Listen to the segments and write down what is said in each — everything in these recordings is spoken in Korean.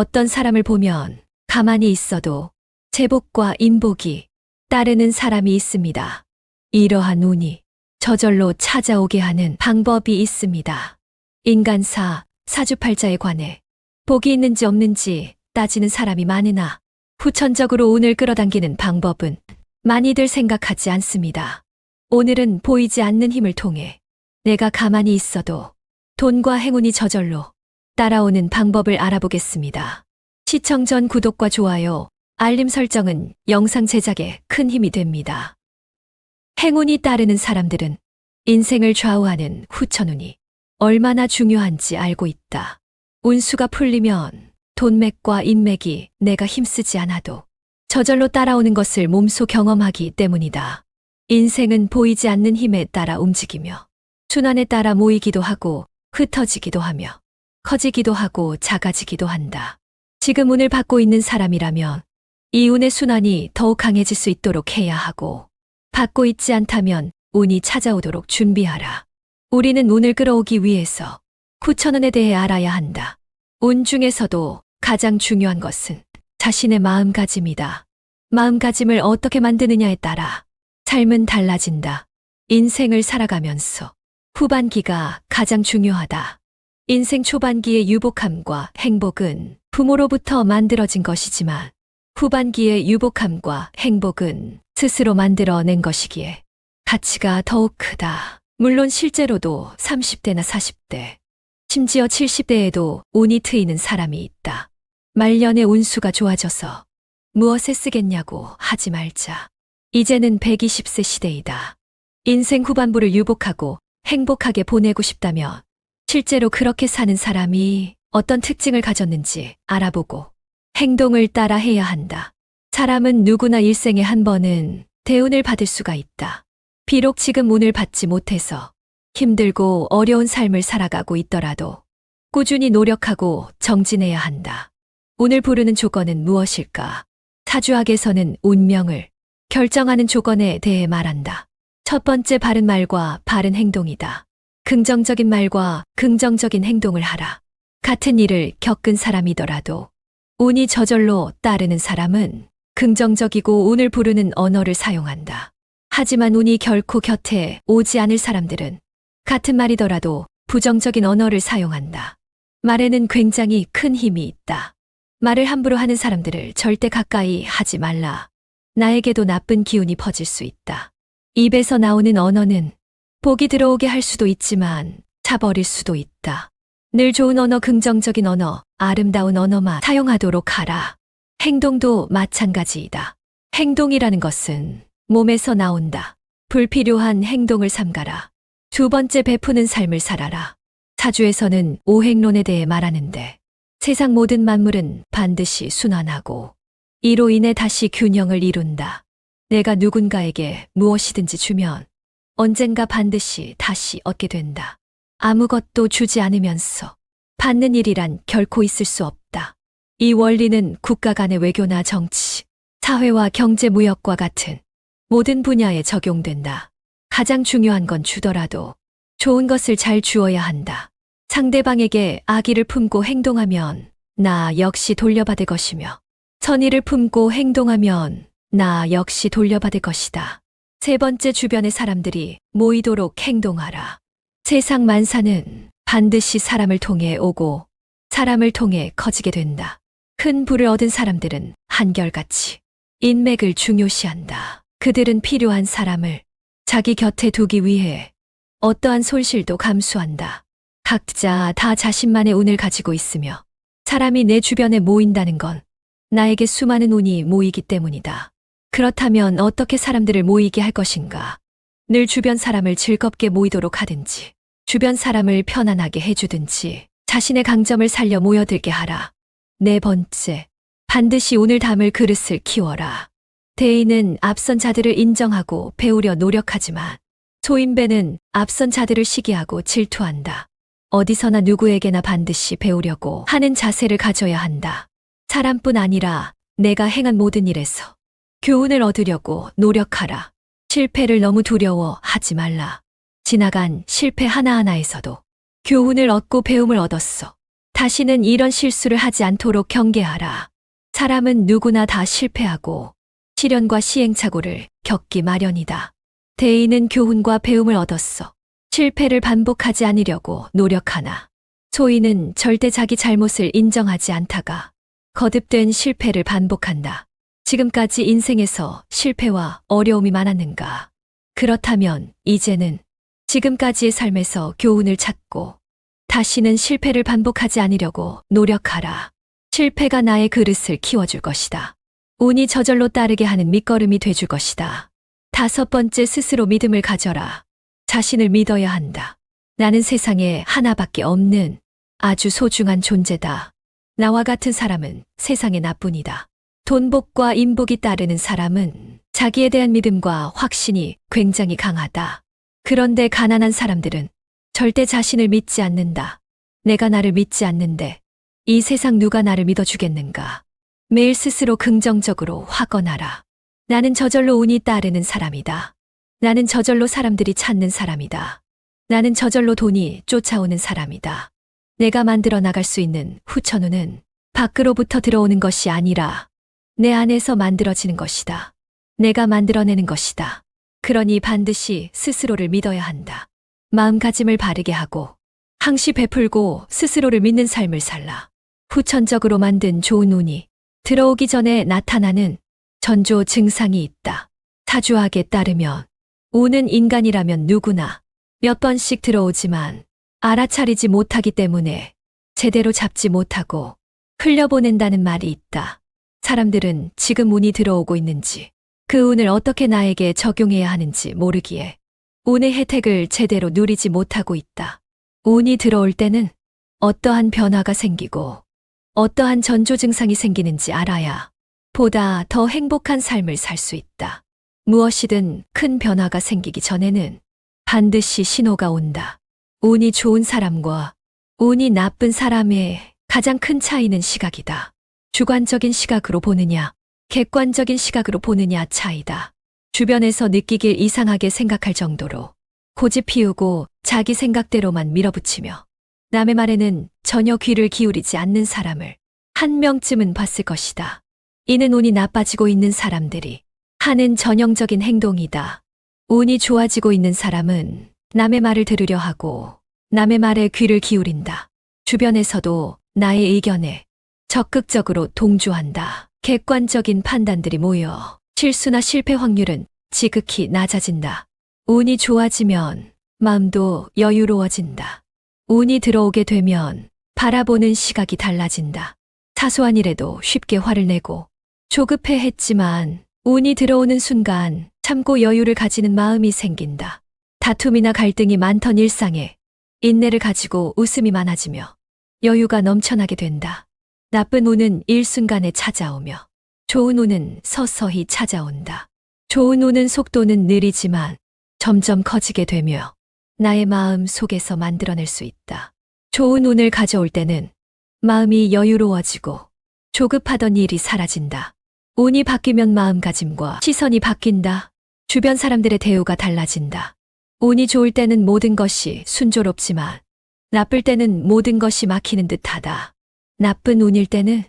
어떤 사람을 보면 가만히 있어도 제복과 인복이 따르는 사람이 있습니다. 이러한 운이 저절로 찾아오게 하는 방법이 있습니다. 인간사, 사주팔자에 관해 복이 있는지 없는지 따지는 사람이 많으나 후천적으로 운을 끌어당기는 방법은 많이들 생각하지 않습니다. 오늘은 보이지 않는 힘을 통해 내가 가만히 있어도 돈과 행운이 저절로 따라오는 방법을 알아보겠습니다. 시청 전 구독과 좋아요, 알림 설정은 영상 제작에 큰 힘이 됩니다. 행운이 따르는 사람들은 인생을 좌우하는 후천운이 얼마나 중요한지 알고 있다. 운수가 풀리면 돈맥과 인맥이 내가 힘쓰지 않아도 저절로 따라오는 것을 몸소 경험하기 때문이다. 인생은 보이지 않는 힘에 따라 움직이며 순환에 따라 모이기도 하고 흩어지기도 하며 커지기도 하고 작아지기도 한다. 지금 운을 받고 있는 사람이라면 이 운의 순환이 더욱 강해질 수 있도록 해야 하고, 받고 있지 않다면 운이 찾아오도록 준비하라. 우리는 운을 끌어오기 위해서 후천운에 대해 알아야 한다. 운 중에서도 가장 중요한 것은 자신의 마음가짐이다. 마음가짐을 어떻게 만드느냐에 따라 삶은 달라진다. 인생을 살아가면서 후반기가 가장 중요하다. 인생 초반기의 유복함과 행복은 부모로부터 만들어진 것이지만 후반기의 유복함과 행복은 스스로 만들어낸 것이기에 가치가 더욱 크다. 물론 실제로도 30대나 40대, 심지어 70대에도 운이 트이는 사람이 있다. 말년의 운수가 좋아져서 무엇에 쓰겠냐고 하지 말자. 이제는 120세 시대이다. 인생 후반부를 유복하고 행복하게 보내고 싶다면 실제로 그렇게 사는 사람이 어떤 특징을 가졌는지 알아보고 행동을 따라 해야 한다. 사람은 누구나 일생에 한 번은 대운을 받을 수가 있다. 비록 지금 운을 받지 못해서 힘들고 어려운 삶을 살아가고 있더라도 꾸준히 노력하고 정진해야 한다. 운을 부르는 조건은 무엇일까? 사주학에서는 운명을 결정하는 조건에 대해 말한다. 첫 번째, 바른 말과 바른 행동이다. 긍정적인 말과 긍정적인 행동을 하라. 같은 일을 겪은 사람이더라도 운이 저절로 따르는 사람은 긍정적이고 운을 부르는 언어를 사용한다. 하지만 운이 결코 곁에 오지 않을 사람들은 같은 말이더라도 부정적인 언어를 사용한다. 말에는 굉장히 큰 힘이 있다. 말을 함부로 하는 사람들을 절대 가까이 하지 말라. 나에게도 나쁜 기운이 퍼질 수 있다. 입에서 나오는 언어는 복이 들어오게 할 수도 있지만 차버릴 수도 있다. 늘 좋은 언어, 긍정적인 언어, 아름다운 언어만 사용하도록 하라. 행동도 마찬가지이다. 행동이라는 것은 몸에서 나온다. 불필요한 행동을 삼가라. 두 번째, 베푸는 삶을 살아라. 사주에서는 오행론에 대해 말하는데 세상 모든 만물은 반드시 순환하고 이로 인해 다시 균형을 이룬다. 내가 누군가에게 무엇이든지 주면 언젠가 반드시 다시 얻게 된다. 아무것도 주지 않으면서 받는 일이란 결코 있을 수 없다. 이 원리는 국가 간의 외교나 정치, 사회와 경제, 무역과 같은 모든 분야에 적용된다. 가장 중요한 건 주더라도 좋은 것을 잘 주어야 한다. 상대방에게 악의를 품고 행동하면 나 역시 돌려받을 것이며 선의를 품고 행동하면 나 역시 돌려받을 것이다. 세 번째, 주변의 사람들이 모이도록 행동하라. 세상 만사는 반드시 사람을 통해 오고 사람을 통해 커지게 된다. 큰 부를 얻은 사람들은 한결같이 인맥을 중요시한다. 그들은 필요한 사람을 자기 곁에 두기 위해 어떠한 손실도 감수한다. 각자 다 자신만의 운을 가지고 있으며 사람이 내 주변에 모인다는 건 나에게 수많은 운이 모이기 때문이다. 그렇다면 어떻게 사람들을 모이게 할 것인가? 늘 주변 사람을 즐겁게 모이도록 하든지, 주변 사람을 편안하게 해주든지, 자신의 강점을 살려 모여들게 하라. 네 번째, 반드시 운을 담을 그릇을 키워라. 대인은 앞선 자들을 인정하고 배우려 노력하지만 소인배는 앞선 자들을 시기하고 질투한다. 어디서나 누구에게나 반드시 배우려고 하는 자세를 가져야 한다. 사람뿐 아니라 내가 행한 모든 일에서 교훈을 얻으려고 노력하라. 실패를 너무 두려워하지 말라. 지나간 실패 하나하나에서도 교훈을 얻고 배움을 얻었어. 다시는 이런 실수를 하지 않도록 경계하라. 사람은 누구나 다 실패하고 시련과 시행착오를 겪기 마련이다. 대인은 교훈과 배움을 얻었어. 실패를 반복하지 않으려고 노력하나. 소인은 절대 자기 잘못을 인정하지 않다가 거듭된 실패를 반복한다. 지금까지 인생에서 실패와 어려움이 많았는가? 그렇다면 이제는 지금까지의 삶에서 교훈을 찾고 다시는 실패를 반복하지 않으려고 노력하라. 실패가 나의 그릇을 키워줄 것이다. 운이 저절로 따르게 하는 밑거름이 돼줄 것이다. 5번째, 스스로 믿음을 가져라. 자신을 믿어야 한다. 나는 세상에 하나밖에 없는 아주 소중한 존재다. 나와 같은 사람은 세상에 나뿐이다. 돈복과 인복이 따르는 사람은 자기에 대한 믿음과 확신이 굉장히 강하다. 그런데 가난한 사람들은 절대 자신을 믿지 않는다. 내가 나를 믿지 않는데 이 세상 누가 나를 믿어주겠는가? 매일 스스로 긍정적으로 확언하라. 나는 저절로 운이 따르는 사람이다. 나는 저절로 사람들이 찾는 사람이다. 나는 저절로 돈이 쫓아오는 사람이다. 내가 만들어 나갈 수 있는 후천운은 밖으로부터 들어오는 것이 아니라 내 안에서 만들어지는 것이다. 내가 만들어내는 것이다. 그러니 반드시 스스로를 믿어야 한다. 마음가짐을 바르게 하고 항시 베풀고 스스로를 믿는 삶을 살라. 후천적으로 만든 좋은 운이 들어오기 전에 나타나는 전조 증상이 있다. 사주학에 따르면 운은 인간이라면 누구나 몇 번씩 들어오지만 알아차리지 못하기 때문에 제대로 잡지 못하고 흘려보낸다는 말이 있다. 사람들은 지금 운이 들어오고 있는지 그 운을 어떻게 나에게 적용해야 하는지 모르기에 운의 혜택을 제대로 누리지 못하고 있다. 운이 들어올 때는 어떠한 변화가 생기고 어떠한 전조 증상이 생기는지 알아야 보다 더 행복한 삶을 살 수 있다. 무엇이든 큰 변화가 생기기 전에는 반드시 신호가 온다. 운이 좋은 사람과 운이 나쁜 사람의 가장 큰 차이는 시각이다. 주관적인 시각으로 보느냐, 객관적인 시각으로 보느냐 차이다. 주변에서 느끼길 이상하게 생각할 정도로 고집 피우고 자기 생각대로만 밀어붙이며 남의 말에는 전혀 귀를 기울이지 않는 사람을 한 명쯤은 봤을 것이다. 이는 운이 나빠지고 있는 사람들이 하는 전형적인 행동이다. 운이 좋아지고 있는 사람은 남의 말을 들으려 하고 남의 말에 귀를 기울인다. 주변에서도 나의 의견에 적극적으로 동조한다. 객관적인 판단들이 모여 실수나 실패 확률은 지극히 낮아진다. 운이 좋아지면 마음도 여유로워진다. 운이 들어오게 되면 바라보는 시각이 달라진다. 사소한 일에도 쉽게 화를 내고 조급해 했지만 운이 들어오는 순간 참고 여유를 가지는 마음이 생긴다. 다툼이나 갈등이 많던 일상에 인내를 가지고 웃음이 많아지며 여유가 넘쳐나게 된다. 나쁜 운은 일순간에 찾아오며 좋은 운은 서서히 찾아온다. 좋은 운은 속도는 느리지만 점점 커지게 되며 나의 마음 속에서 만들어낼 수 있다. 좋은 운을 가져올 때는 마음이 여유로워지고 조급하던 일이 사라진다. 운이 바뀌면 마음가짐과 시선이 바뀐다. 주변 사람들의 대우가 달라진다. 운이 좋을 때는 모든 것이 순조롭지만 나쁠 때는 모든 것이 막히는 듯하다. 나쁜 운일 때는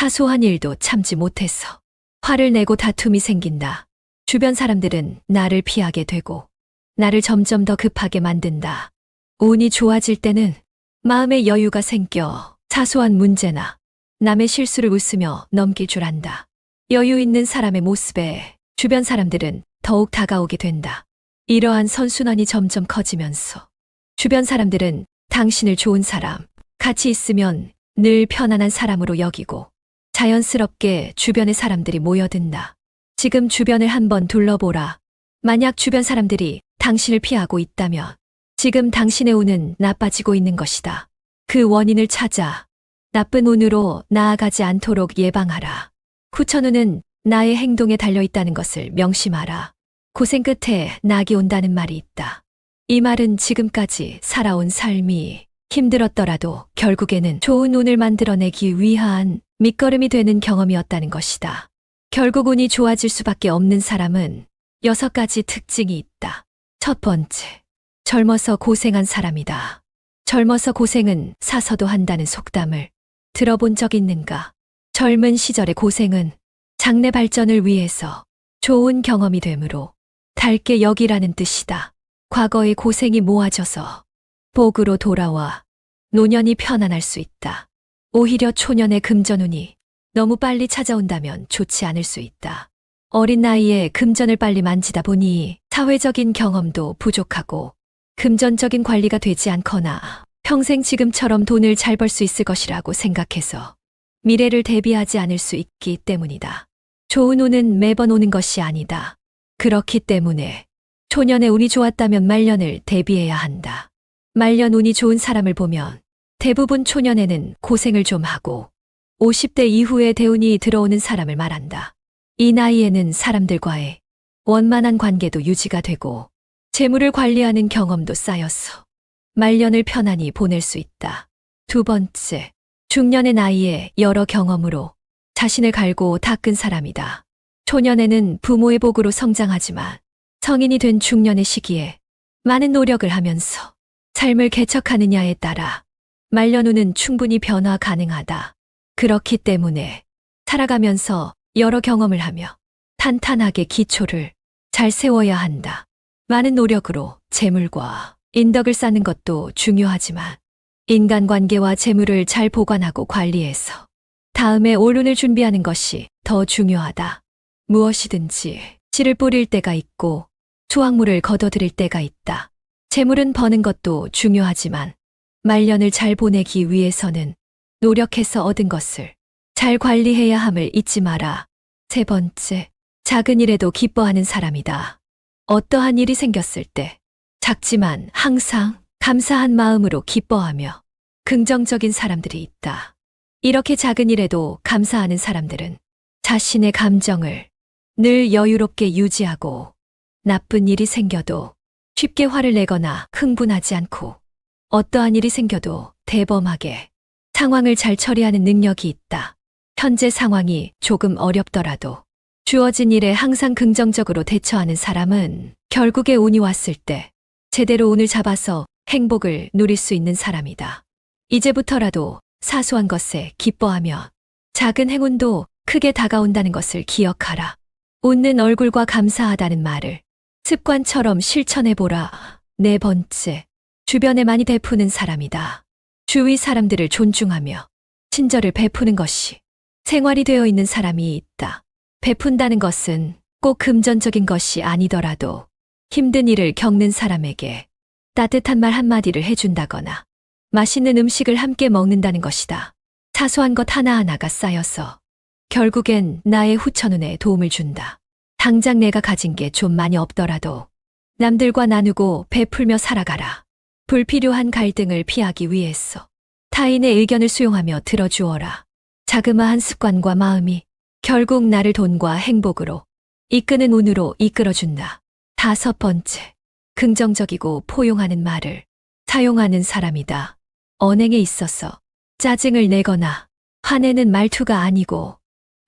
사소한 일도 참지 못해서 화를 내고 다툼이 생긴다. 주변 사람들은 나를 피하게 되고 나를 점점 더 급하게 만든다. 운이 좋아질 때는 마음의 여유가 생겨 사소한 문제나 남의 실수를 웃으며 넘길 줄 안다. 여유 있는 사람의 모습에 주변 사람들은 더욱 다가오게 된다. 이러한 선순환이 점점 커지면서 주변 사람들은 당신을 좋은 사람, 같이 있으면 늘 편안한 사람으로 여기고 자연스럽게 주변의 사람들이 모여든다. 지금 주변을 한번 둘러보라. 만약 주변 사람들이 당신을 피하고 있다면 지금 당신의 운은 나빠지고 있는 것이다. 그 원인을 찾아 나쁜 운으로 나아가지 않도록 예방하라. 후천운은 나의 행동에 달려있다는 것을 명심하라. 고생 끝에 낙이 온다는 말이 있다. 이 말은 지금까지 살아온 삶이 힘들었더라도 결국에는 좋은 운을 만들어내기 위한 밑거름이 되는 경험이었다는 것이다. 결국 운이 좋아질 수밖에 없는 사람은 6가지 특징이 있다. 첫 번째, 젊어서 고생한 사람이다. 젊어서 고생은 사서도 한다는 속담을 들어본 적 있는가? 젊은 시절의 고생은 장래 발전을 위해서 좋은 경험이 되므로 달게 여기라는 뜻이다. 과거의 고생이 모아져서 복으로 돌아와 노년이 편안할 수 있다. 오히려 초년의 금전운이 너무 빨리 찾아온다면 좋지 않을 수 있다. 어린 나이에 금전을 빨리 만지다 보니 사회적인 경험도 부족하고 금전적인 관리가 되지 않거나 평생 지금처럼 돈을 잘 벌 수 있을 것이라고 생각해서 미래를 대비하지 않을 수 있기 때문이다. 좋은 운은 매번 오는 것이 아니다. 그렇기 때문에 초년의 운이 좋았다면 말년을 대비해야 한다. 말년 운이 좋은 사람을 보면 대부분 초년에는 고생을 좀 하고 50대 이후에 대운이 들어오는 사람을 말한다. 이 나이에는 사람들과의 원만한 관계도 유지가 되고 재물을 관리하는 경험도 쌓여서 말년을 편안히 보낼 수 있다. 두 번째, 중년의 나이에 여러 경험으로 자신을 갈고 닦은 사람이다. 초년에는 부모의 복으로 성장하지만 성인이 된 중년의 시기에 많은 노력을 하면서 삶을 개척하느냐에 따라 말년운은 충분히 변화 가능하다. 그렇기 때문에 살아가면서 여러 경험을 하며 탄탄하게 기초를 잘 세워야 한다. 많은 노력으로 재물과 인덕을 쌓는 것도 중요하지만 인간관계와 재물을 잘 보관하고 관리해서 다음에 올 운을 준비하는 것이 더 중요하다. 무엇이든지 씨를 뿌릴 때가 있고 수확물을 거둬들일 때가 있다. 재물은 버는 것도 중요하지만 말년을 잘 보내기 위해서는 노력해서 얻은 것을 잘 관리해야 함을 잊지 마라. 세 번째, 작은 일에도 기뻐하는 사람이다. 어떠한 일이 생겼을 때 작지만 항상 감사한 마음으로 기뻐하며 긍정적인 사람들이 있다. 이렇게 작은 일에도 감사하는 사람들은 자신의 감정을 늘 여유롭게 유지하고 나쁜 일이 생겨도 쉽게 화를 내거나 흥분하지 않고 어떠한 일이 생겨도 대범하게 상황을 잘 처리하는 능력이 있다. 현재 상황이 조금 어렵더라도 주어진 일에 항상 긍정적으로 대처하는 사람은 결국에 운이 왔을 때 제대로 운을 잡아서 행복을 누릴 수 있는 사람이다. 이제부터라도 사소한 것에 기뻐하며 작은 행운도 크게 다가온다는 것을 기억하라. 웃는 얼굴과 감사하다는 말을 습관처럼 실천해보라. 네 번째, 주변에 많이 베푸는 사람이다. 주위 사람들을 존중하며 친절을 베푸는 것이 생활이 되어 있는 사람이 있다. 베푼다는 것은 꼭 금전적인 것이 아니더라도 힘든 일을 겪는 사람에게 따뜻한 말 한마디를 해준다거나 맛있는 음식을 함께 먹는다는 것이다. 사소한 것 하나하나가 쌓여서 결국엔 나의 후천운에 도움을 준다. 당장 내가 가진 게 좀 많이 없더라도 남들과 나누고 베풀며 살아가라. 불필요한 갈등을 피하기 위해서 타인의 의견을 수용하며 들어주어라. 자그마한 습관과 마음이 결국 나를 돈과 행복으로 이끄는 운으로 이끌어준다. 다섯 번째, 긍정적이고 포용하는 말을 사용하는 사람이다. 언행에 있어서 짜증을 내거나 화내는 말투가 아니고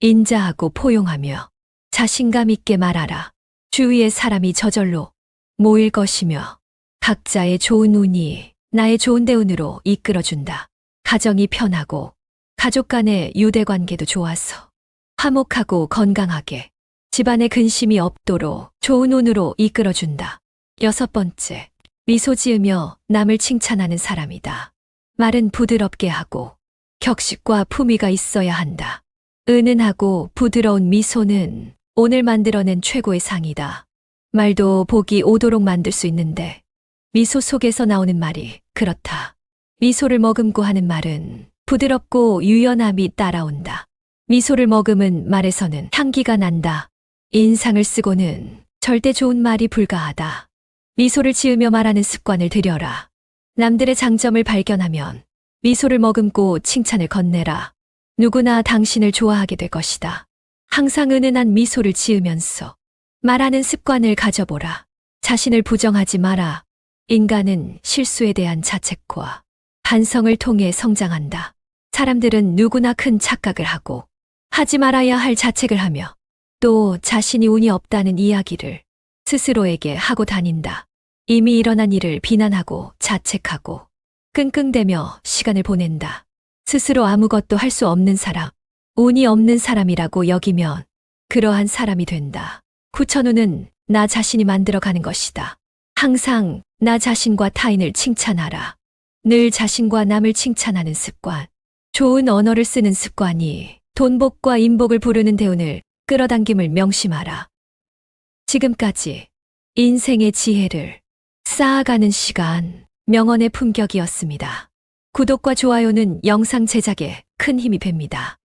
인자하고 포용하며 자신감 있게 말하라. 주위의 사람이 저절로 모일 것이며 각자의 좋은 운이 나의 좋은 대운으로 이끌어준다. 가정이 편하고 가족 간의 유대관계도 좋아서 화목하고 건강하게 집안에 근심이 없도록 좋은 운으로 이끌어준다. 여섯 번째, 미소 지으며 남을 칭찬하는 사람이다. 말은 부드럽게 하고 격식과 품위가 있어야 한다. 은은하고 부드러운 미소는 오늘 만들어낸 최고의 상이다. 말도 복이 오도록 만들 수 있는데 미소 속에서 나오는 말이 그렇다. 미소를 머금고 하는 말은 부드럽고 유연함이 따라온다. 미소를 머금은 말에서는 향기가 난다. 인상을 쓰고는 절대 좋은 말이 불가하다. 미소를 지으며 말하는 습관을 들여라. 남들의 장점을 발견하면 미소를 머금고 칭찬을 건네라. 누구나 당신을 좋아하게 될 것이다. 항상 은은한 미소를 지으면서 말하는 습관을 가져보라. 자신을 부정하지 마라. 인간은 실수에 대한 자책과 반성을 통해 성장한다. 사람들은 누구나 큰 착각을 하고 하지 말아야 할 자책을 하며 또 자신이 운이 없다는 이야기를 스스로에게 하고 다닌다. 이미 일어난 일을 비난하고 자책하고 끙끙대며 시간을 보낸다. 스스로 아무것도 할 수 없는 사람, 운이 없는 사람이라고 여기면 그러한 사람이 된다. 9,000호는 나 자신이 만들어가는 것이다. 항상 나 자신과 타인을 칭찬하라. 늘 자신과 남을 칭찬하는 습관. 좋은 언어를 쓰는 습관이 돈복과 인복을 부르는 대운을 끌어당김을 명심하라. 지금까지 인생의 지혜를 쌓아가는 시간, 명언의 품격이었습니다. 구독과 좋아요는 영상 제작에 큰 힘이 됩니다.